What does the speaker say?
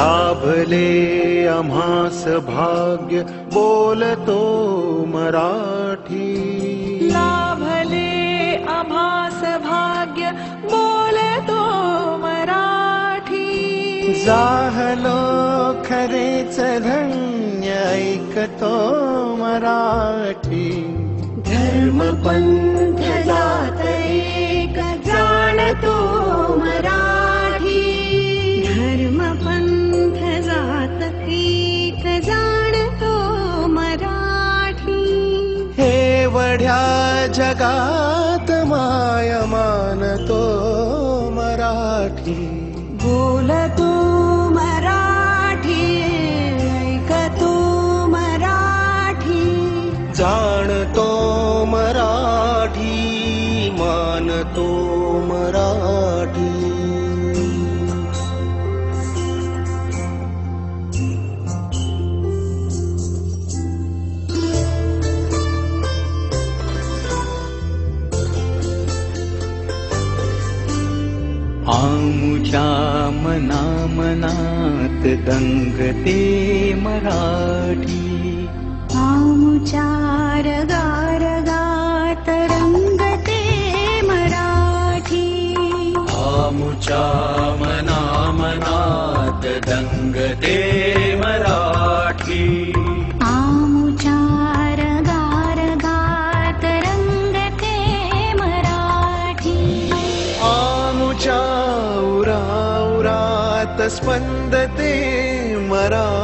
लाभले आम्हास भाग्य बोलतो मराठी. लाभले आम्हास भाग्य बोलतो मराठी. जाहलो खरेच धन्य ऐकतो मराठी. धर्म पंथ जात एक जाणतो मराठी. धर्म पंथ जात एक जाणतो मराठी. हे वढ्या जगात माय मानतो मराठी. बोलतो मराठी, ऐकतो मराठी. जाणतो मराठी, मानतो मराठी. आमुच्या मना मनात दंगते मराठी. आमुच्या रगारगात रंगते मराठी. आमुच्या मना मनात दंगते मराठी. आमुच्या रगारगात रंगते मराठी. आमुच्या उराउरात स्पंदते मराठी.